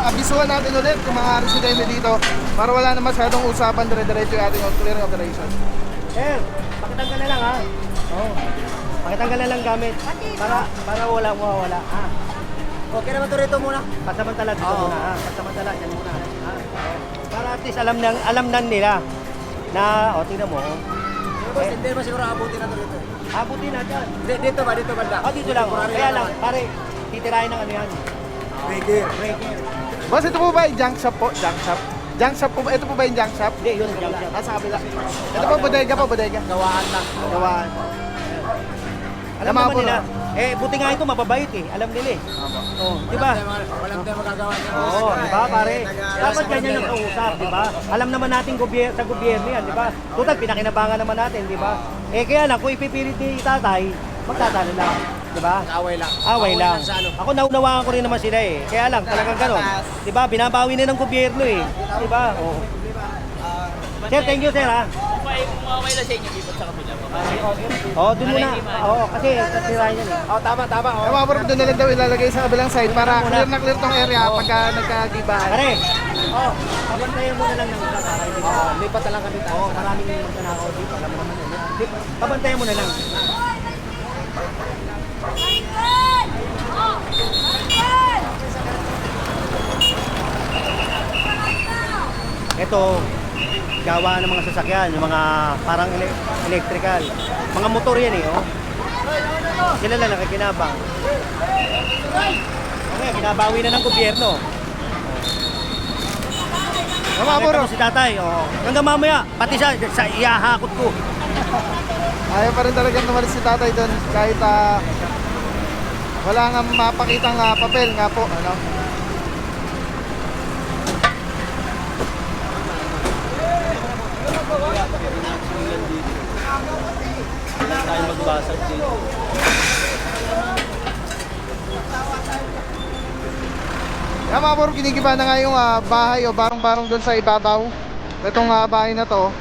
Abisuhan natin ulit yung mga residente dito para wala na masyadong usapan, dire-diretso yung ating clearing operation. Sir, pakitanggal na lang ha. Oo. Pakitanggal na lang gamit. Para wala mawawala. Ha? Okay naman to rito muna. Pasamantala dito muna ha. Pasamantala dyan muna. Ha? Para at least alam na nila na, tingnan mo. Hindi ba siguro abutin na to rito? Abutin na dyan. Dito ba? Dito ba? Dito lang. Kaya lang, pare, titirahin ng ano yan. Breaker. Boss, ito po ba yung junk shop po? Junk shop? Junk shop po ba? Ito po ba yung junk shop? Hindi, yun junk shop. Sa kabila. Ito po, bodega po, bodega. Gawaan lang. Gawaan. Alam naman nila. Buti nga ito, mababait eh. Alam nila eh. Di ba? Walang tayo magagawa niya. Di ba pare? Dapat ganyan ang kausap, di ba? Alam naman natin sa gobyerno yan, di ba? Total, pinakinabangan naman natin, di ba? Kaya lang, kung ipipilit ni tatay, magtatalo lang. Di ba? Away lang. Away lang. Sa ano? Ako naunawaan ko rin naman sila eh. Kaya lang, talagang gano'n. Di ba? Binabawi na ng gobyerno eh. Di ba? Sir, thank you sir ha. Kung mawaway lang sa inyo, bipot sa kabila pa. Dun muna. Kasi sasirahin yan eh. Tama. Yung mga bro, doon na lang daw ilalagay sa kabilang side para clear na clear tong area pagka nagkagibahan. Pare, pabantayan mo na lang ng isa para hindi ka. Lipat na lang kami tayo. Maraming magnanakaw dito. Alam mo naman yun. Pabantayan mo na lang. Ito, gawa ng mga sasakyan, yung mga parang electrical. Mga motor yan eh, oh. Sila lang nakikinabang. Okay, binabawi na ng gobyerno. Mga bro, Si tatay, oh. Hanggang mamaya, pati sa iahakot ko. ayaw pa rin talagang tumalis si tatay doon kahit wala nga mapakitang papel nga po, ano. Tayo magbasag dito. Yan mga bro, kinikiba na nga yung bahay o barong-barong doon sa ibabaw. Itong bahay na to.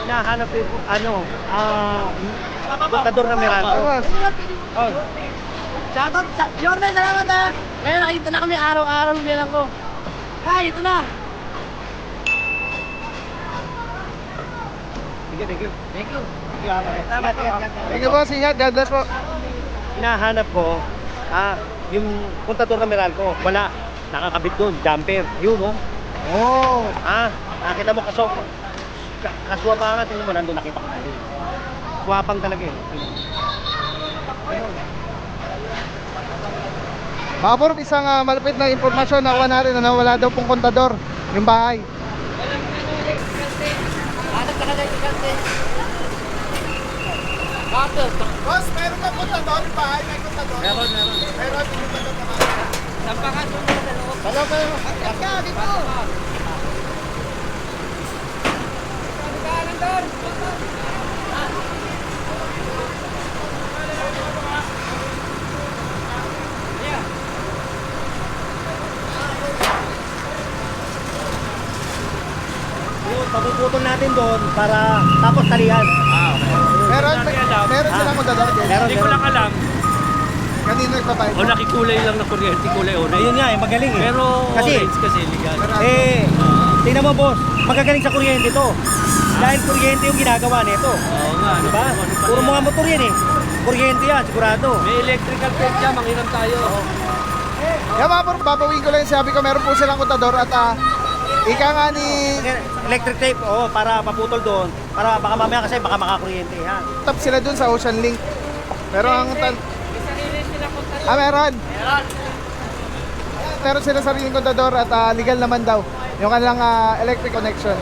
Hinahanap ko, Contador na Meralco. Boss, Oh. Shoutout! Jordan, salamat ha! Ngayon nakita na kami araw-araw bilang ko. Ay, ito na! Thank you. Salamat. thank you boss, ingat, God bless po. Hinahanap ko, yung Contador na Meralco. Wala. Nakakabit doon, jumper. Yun, oh. Oh, Nakita mo kaswapangan, tingin mo nandun nakita ko na yun. Swapang talaga eh. mga bro, isang malapit na impormasyon na natin na wala daw pong kontador yung bahay. Boss, meron ka kontador yung bahay? May kontador? Meron yung kontador naman. Sampakan mo na sa loob. Hello, kayo. Agad ka, dito. Yun, papuputol natin doon para tapos talihan. Meron silang kontador din. Hindi ko lang alam. Kanino nagbabayad? O nakikulay lang na kuryente, kulay orange. Ayun nga eh, magaling eh. Pero Kasi- orange kasi legal. Tingnan mo boss, magagaling sa kuryente to. Dahil kuryente yung ginagawa nito. Oo nga. Diba? Puro mga motor yan eh. Kuryente yan, sigurado. May electrical plate dyan, manghiram tayo. Yan mga bro, babawin ko lang yung sabi ko, meron po silang kontador at ika nga ni Electric tape, para paputol doon. Para baka mamaya kasi baka makakuryente ha. tap sila dun sa Ocean Link. Pero ang meron. Meron sila sariling kontador at legal naman daw yung kanilang electric connection.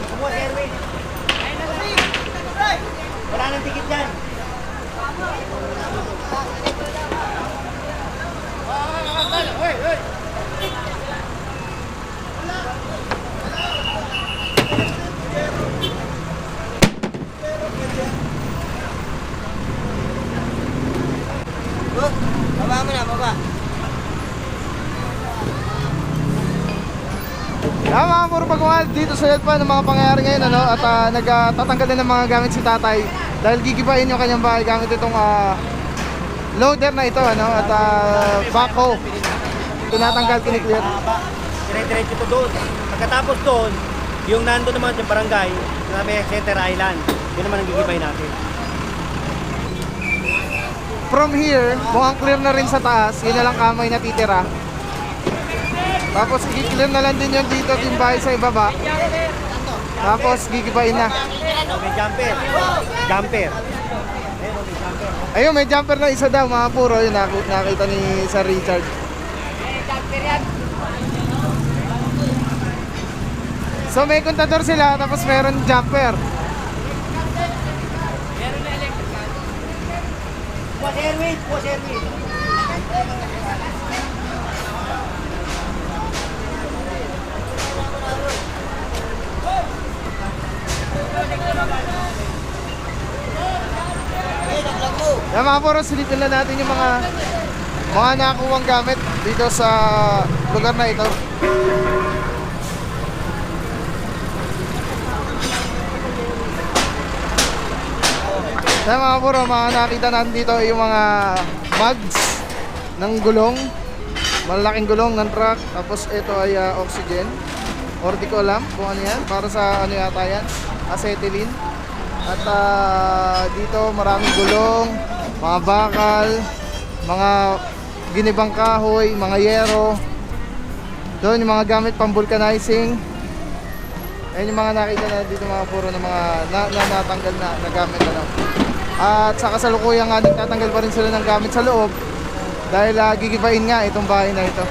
Kumuha si Erwin. Wala nang tikit dyan. Baba mo na, baba. Mga puro pagmamahal dito sa Yelpa ng mga pangyayari ngayon ano, at nagtatanggal na ng mga gamit si tatay dahil gigibain yung kanyang bahay gamit itong loader na ito ano, at backhoe. Tinatanggal, kiniklear. Dire-diretso to doon. Pagkatapos doon, yung nando naman yung barangay, na may Center Island, yun naman ang gigibay natin. From here, mukhang clear na rin sa taas, yun na lang kamay natitira. Tapos i-clear na lang din yung dito yung bahay sa ibaba. Tapos gigibain na. May jumper. Jumper. Ayun, may jumper na isa daw mga puro, yun nakita ni Sir Richard. So may kontador sila, tapos meron jumper. Kuha si Erwin, kuha si Erwin. Yan mga puro, silipin na natin yung mga nakuwang gamit dito sa lugar na ito. Yan mga puro, mga nakita natin dito yung mga mugs ng gulong, malalaking gulong ng truck. Tapos ito ay oxygen, or di ko alam kung ano yan, para sa ano yata yan, acetylene. At dito maraming gulong, mga bakal, mga ginibang kahoy, mga yero. Doon yung mga gamit pang vulcanizing. Ayun yung mga nakita na dito mga puro ng mga natanggal na gamit ano. At sa kasalukuyan nga nagtatanggal pa rin sila ng gamit sa loob dahil gigibain nga itong bahay na ito.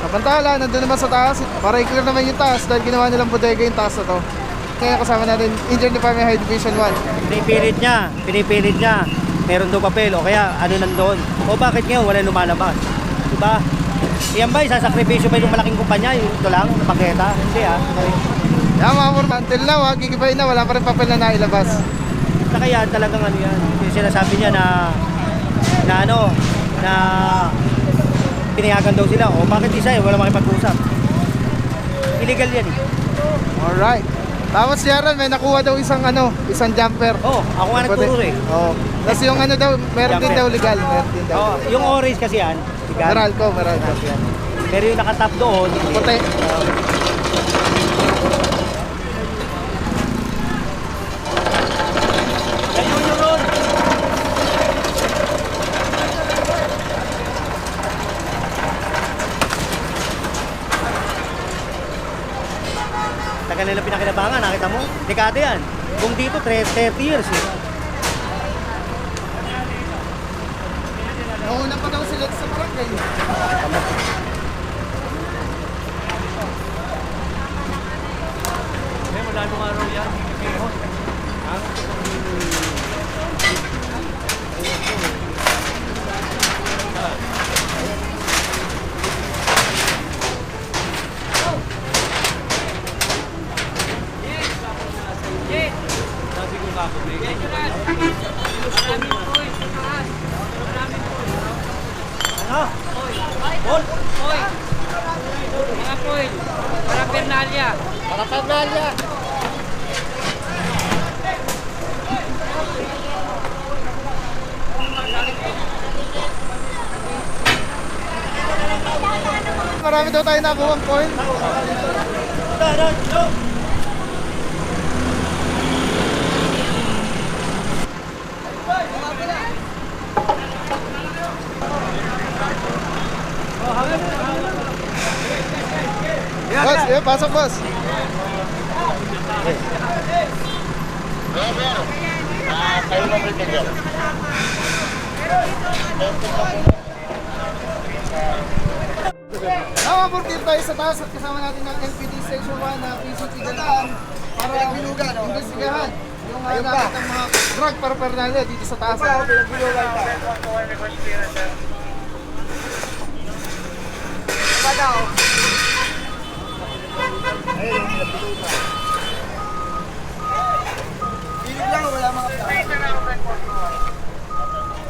Samantala, nandun naman sa taas para i-clear naman yung taas dahil ginawa nilang bodega yung taas na to. Kaya kasama natin Engineer Department High Division 1. Pinipilit niya. Meron daw papel o kaya ano nandoon. O bakit ngayon wala lumalabas? Diba? Yan ba, isasakripisyo ba yung malaking kumpanya? Yung ito lang, paketa? Hindi Yan mga puro, until now gigibain na, wala pa rin papel na nailabas. Saka yan, talagang ano yan. Yung sinasabi niya na pinayagan daw sila. O bakit isa wala makipag-usap? Illegal yan eh. Alright. Tapos si Aaron, may nakuha daw isang jumper. Oo, ako nga nagturo eh. Oo. Tapos yung ano daw, meron din daw legal. Meron din daw. Oo, yung orange kasi yan. Meralco. Pero yung nakatap doon, Puti. tagal nila pinakinabangan, nakita mo? Dekada yan. Kung dito, 30 years eh. Nauna pa daw sila sa barangay. Wala nung araw yan. Sabi ko nga ako, Ano? Paul? Mga Poy, para Bernalya. Para Bernalya. marami daw tayo nakuha ang point. Boss, yeah, pasok boss. Nakapurtil tayo sa taas at kasama natin ng LPD Station 1 na PCT Galaan para investigahan yung nakit ng mga drug paraphernalia dito sa taas.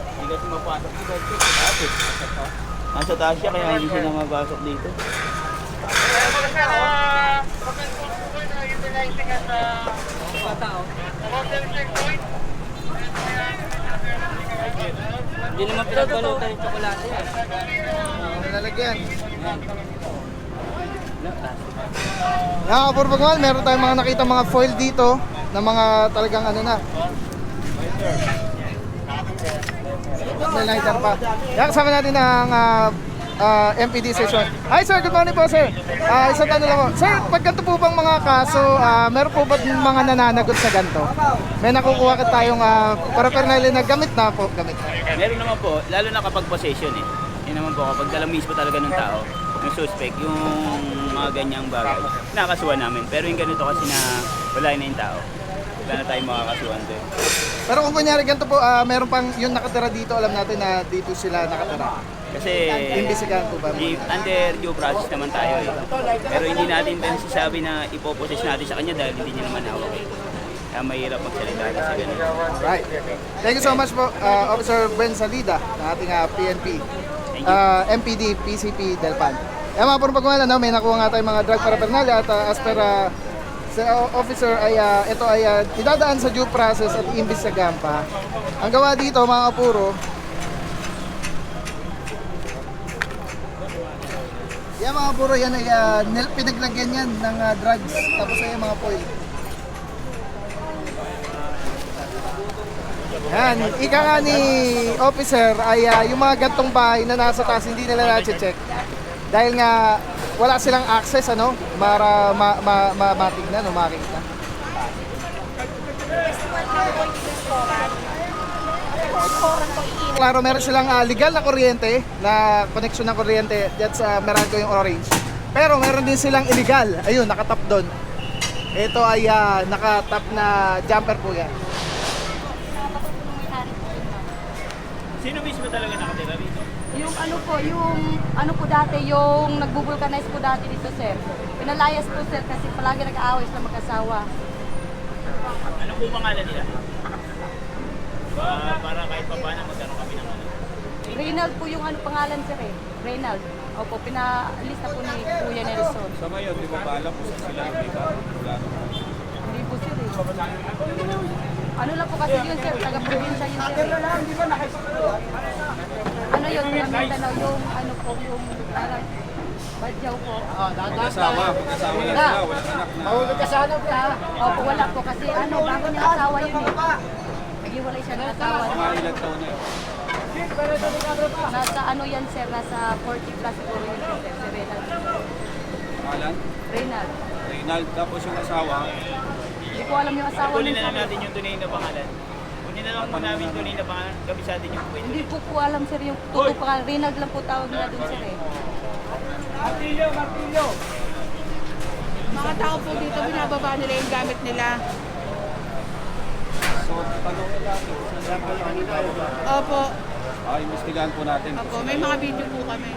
Hindi kasi mapasok dito sa taas eh. Nasa taas siya kaya hindi siya na mapasok dito. Hindi naman pinagbalutan yung tsokolate eh. Lalagyan. Nakakapurpagmal, meron tayong mga nakita mga foil dito na mga talagang ano na. May lighter pa. Yan, kasama natin ang MPD session. Hi sir, good morning po sir. Isang tanong lang po. Sir, pag ganito po bang mga kaso, meron po ba mga nananagot sa ganito? May nakukuha ka tayong paraphernalia na gamit na po, gamit na. Meron naman po, lalo na kapag possession eh. Yun naman po, kapag dala mismo talaga ng tao, yung suspect, yung mga ganyang bagay, nakakasuhan namin. Pero yung ganito kasi na wala na yung tao, wala na tayong makakasuhan doon. Pero kung kunyari ganito po, meron pang yung nakatira dito, alam natin na dito sila nakatira. Kasi Imbisigahan po ba? under due process naman tayo eh. Pero hindi natin din sasabi na ipopossess natin sa kanya dahil hindi niya naman hawak eh. Kaya mahirap magsalita kasi ganun. Right. Thank you so much po, Officer Ben Salida ng ating PNP. Thank you. MPD, PCP, Delpan. Mga pagmamahal, may nakuha nga tayong mga drug paraphernalia at as per sa officer ay ito ay idadaan sa due process at iimbestigahan pa. Ang gawa dito mga kapuro, yan mga kapuro, yan ay pinaglagyan yan ng drugs tapos ay mga foil. Yan, ika nga ni officer ay yung mga gantong bahay na nasa taas hindi nila na-check dahil nga wala silang access para matignan o makita. Klaro, meron silang legal na kuryente, na connection ng kuryente diyan sa Meralco yung orange. Pero meron din silang illegal. Ayun, nakatap doon. Ito ay nakatap na jumper po yan. Sino mismo talaga nakatira rito? Yung ano po dati, yung nagbo-vulcanize po dati dito, sir. Pinalayas po, sir, kasi palagi nag-aaway sila mag-asawa. Ano po pangalan nila? Para kahit pa paano magkaroon kami ng ano. Reynald po yung pangalan, sir eh. Reynald. Opo, pinalista po ni Kuya Nelson. Sa ngayon, di mo pa alam kung saan sila lumika? Wala naman. Hindi po, sir eh. Ano lang po kasi yun, sir, taga-probinsya yun, sir. Ano yun, taga Mindanao, yung yung parang Badyaw po. Magkasama na sila, walang anak na. Mahulog ka sana po ha. Opo, wala po kasi bago niya asawa yun eh. Naghiwalay siya ng asawa. Mga ilang taon na yun. Nasa yan, sir, nasa 40 plus siguro yun, sir, si Reynald. Pangalan? Reynald. Reynald, tapos yung asawa. Hindi ko alam yung asawa Kunin niya. na lang natin yung tunay na pangalan. Kunin na lang po namin yung tunay na pangalan. Kabisado yung pwede. Hindi po alam, sir, yung totoo pangalan. Reynald lang po tawag nila dun, sir eh. Mga tao po dito, binababa nila yung gamit nila. So, tanongin natin kung saan sila. Opo, Imbestigahan po natin. opo, may mga video po kami.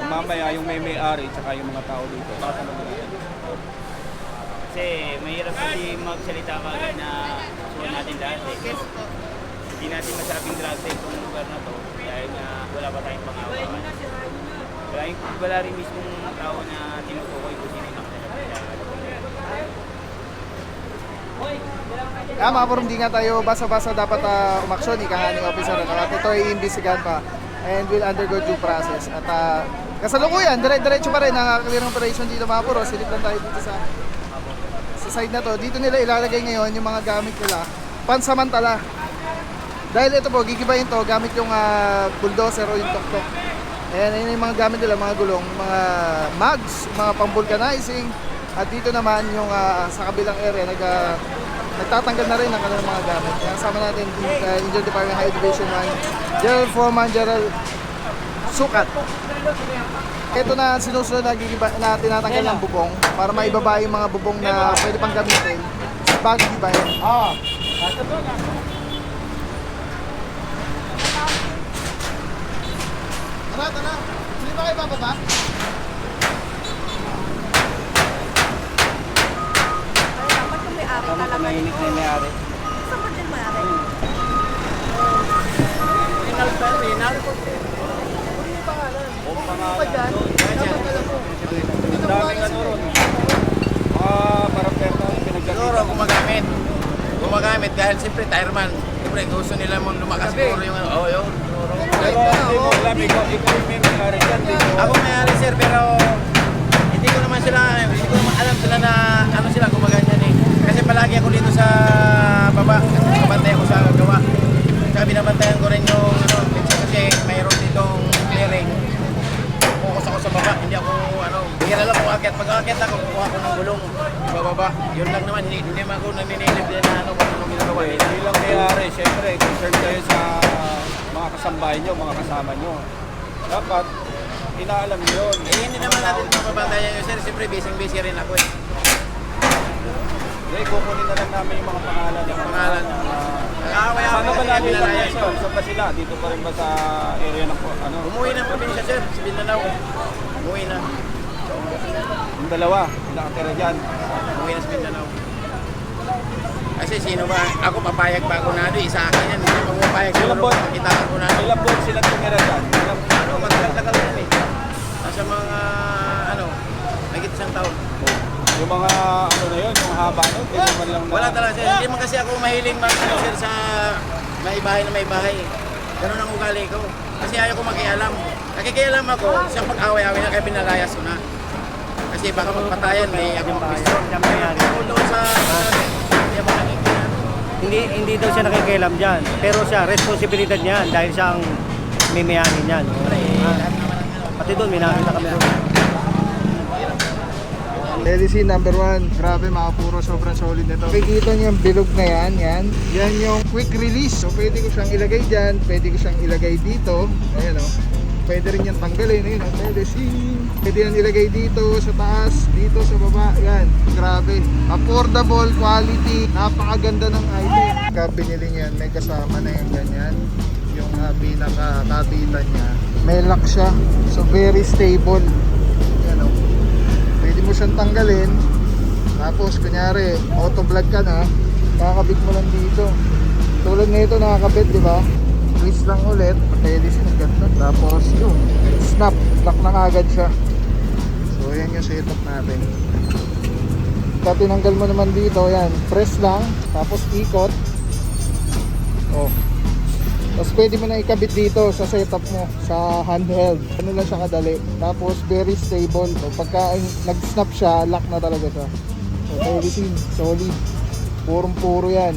Mamaya yung may-ari tsaka yung mga tao dito. Tatanungin natin. Kasi mahirap kasi magsalita kagad na suwan natin lahat eh. Yes po. Hindi natin masaraping drug sa itong lugar na to dahil nga wala pa tayong pangawakan. Wala rin mismo tao na tinutukoy kung sino yung nakatala. Mga puro, hindi nga tayo basa-basa dapat umaksyon, ika nga ng officer. At ito ay iimbestigahan pa and will undergo due process. At Kasalukuyan, diretso pa rin ang clearing operation dito mga puro. Silip lang tayo dito sa side na to. Dito nila ilalagay ngayon yung mga gamit nila pansamantala. Dahil ito po, gigibayin to gamit yung bulldozer o yung tok-tok. Ayan, yun yung mga gamit nila, mga gulong, mga mags, mga pang-vulcanizing. At dito naman yung sa kabilang area, nagtatanggal na rin ang kanilang mga gamit. Kaya sama natin Engineer Department High Division 1, General Foreman, General Sukat. Ito na sinusunod na tinatanggal ng bubong para maibaba yung mga bubong na pwede pang gamitin bago gibahin. Tara. Hindi ba kayo bababa? Dapat kung may-ari talaga Mainit na yung may-ari. Saan ba din may-ari? Ang daming ano ron. Parang perna yung Siguro gumagamit dahil siyempre tireman. Siyempre gusto nila mong lumakas siguro yung ano. Oo, yun. Pero hindi mo alam, ikaw yung may-ari dyan. Ako may-ari sir, pero hindi ko naman alam sila na ano sila gumaganyan eh. Kasi palagi ako dito sa baba, nakabantay ako sa gawa. Saka binabantayan ko rin yung ano, kasi mayroon ditong clearing. Focus ako sa baba, hindi ako ano, bihira lang kung akit. Pag akit ako, kukuha ko ng gulong, bababa. Yun lang naman, hindi naman ako naninilip din na ano kung anong ginagawa. Bilang may-ari, siyempre, concerned kayo sa mga kasambahay nyo, mga kasama nyo. Dapat, inaalam nyo yun. Hindi naman natin mababantayan yun sir, siyempre busy rin ako eh. Kukunin na lang namin yung mga pangalan. Pangalan. Saan ba namin yung location? Saan ba sila? Dito pa rin ba sa area ng ano? Umuwi ng probinsya sir, sa Mindanao. Umuwi na. Yung dalawa, nakatira dyan. Umuwi na sa Mindanao. Kasi sino ba? Ako papayag pa ako na doon, isa akin yan. Hindi pa pumapayag siguro makitaan ko na doon. Ilang buwan sila tumira dyan? Ano, matagal-tagal na eh. Nasa mga, ano, nagit isang taon. Yung mga ano na yun, yung haba nun, hindi naman lang na... Wala talaga sir. Hindi man kasi ako mahiling ano, sir, sa may bahay na may bahay. Ganun ang ugali ko. Kasi ayaw ko makialam. Nakikialam ako, siyang pag-away-away na kaya pinalayas ko na. Kasi baka magpatayan, may akong pisto. Ako doon sa... Hindi daw siya nakikialam dyan. Pero siya, responsibilidad niya dahil siyang may-ari niyan. Pati doon, may nakita kami doon. LEC number 1, grabe mga puro, sobrang solid nito. Makikita niyo yung bilog na yan yung quick release. So pwede ko siyang ilagay dyan, pwede ko siyang ilagay dito. Ayan o, pwede rin yan tanggalin. Ayan o, LEC. Pwede yan ilagay dito sa taas, dito sa baba. Yan, grabe. Affordable, quality, napakaganda ng item. Pagka binili niyan, may kasama na yung ganyan. Yung pinaka-kabitan niya. May lock siya, so very stable. Ayan o. Pwede mo siyang tanggalin. Tapos kunyari auto vlog ka na, kakabit mo lang dito. Tulad nito nakakabit, di ba? Twist lang ulit, pwede siya ganda. Tapos yun, snap, lock na agad siya. So yan yung setup natin. Pagka tinanggal mo naman dito, yan, press lang, tapos ikot. Oh. Tapos pwede mo na ikabit dito sa setup mo, sa handheld. Ano lang siya kadali. Tapos very stable. So, pagka nag-snap siya, lock na talaga siya. So everything solid. Purong-puro yan.